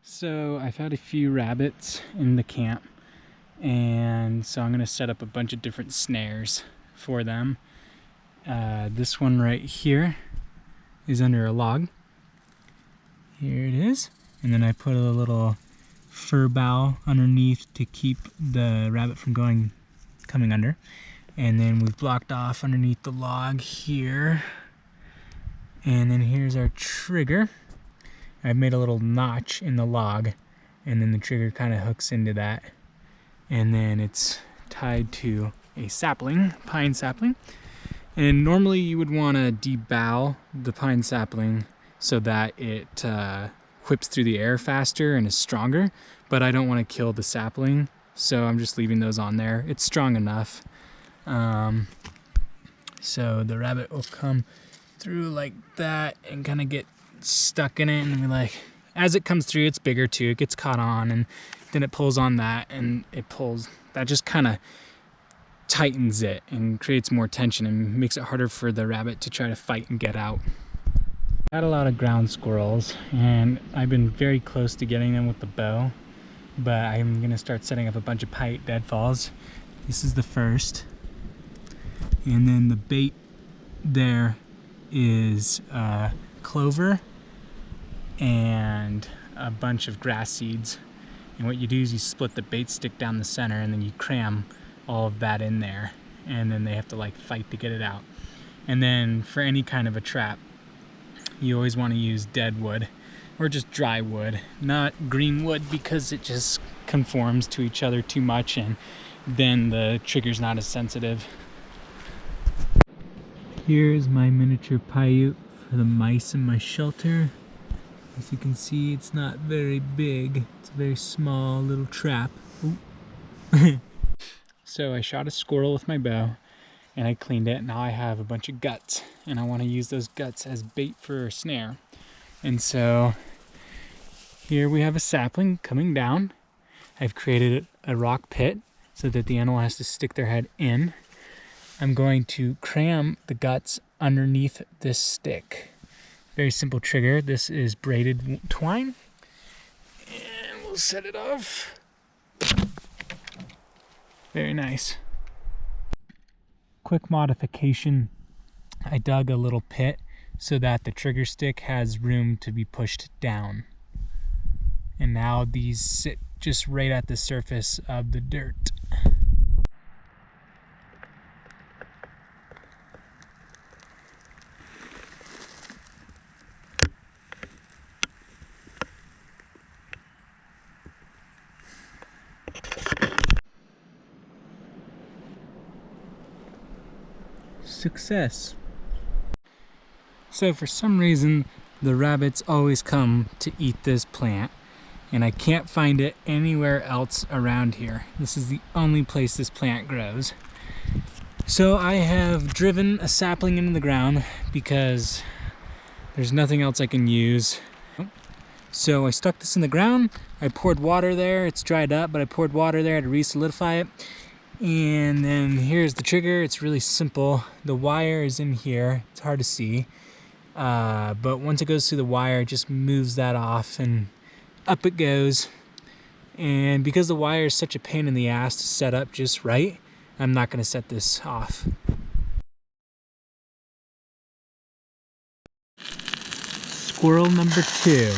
So I've had a few rabbits in the camp, and so I'm going to set up a bunch of different snares for them. This one right here is under a log. Here it is. And then I put a little fir bough underneath to keep the rabbit from coming under. And then we've blocked off underneath the log here. And then here's our trigger. I've made a little notch in the log, and then the trigger kind of hooks into that. And then it's tied to a sapling, pine sapling. And normally you would want to debough the pine sapling so that it whips through the air faster and is stronger, but I don't want to kill the sapling, so I'm just leaving those on there. It's strong enough. So the rabbit will come through like that and kind of get stuck in it, and be like, as it comes through, it's bigger too, it gets caught on, and then it pulls on that, and it pulls, that just kind of tightens it and creates more tension and makes it harder for the rabbit to try to fight and get out. Got a lot of ground squirrels, and I've been very close to getting them with the bow, but I'm gonna start setting up a bunch of pite deadfalls. This is the first, and then the bait there is clover and a bunch of grass seeds. And what you do is you split the bait stick down the center, and then you cram all of that in there, and then they have to like fight to get it out. And then for any kind of a trap, you always want to use dead wood or just dry wood, not green wood, because it just conforms to each other too much, and then the trigger's not as sensitive. Here's my miniature Paiute for the mice in my shelter. As you can see, it's not very big. It's a very small little trap. So I shot a squirrel with my bow, and I cleaned it. Now I have a bunch of guts, and I want to use those guts as bait for a snare. And so here we have a sapling coming down. I've created a rock pit so that the animal has to stick their head in. I'm going to cram the guts underneath this stick. Very simple trigger. This is braided twine. And we'll set it off. Very nice. Quick modification. I dug a little pit so that the trigger stick has room to be pushed down. And now these sit just right at the surface of the dirt. Success. So for some reason, the rabbits always come to eat this plant, and I can't find it anywhere else around here. This is the only place this plant grows. So I have driven a sapling into the ground because there's nothing else I can use. So I stuck this in the ground, I poured water there, it's dried up, but I poured water there to re-solidify it. And then here's the trigger. It's really simple. The wire is in here. It's hard to see. But once it goes through the wire, it just moves that off and up it goes. And because the wire is such a pain in the ass to set up just right, I'm not going to set this off. Squirrel number 2.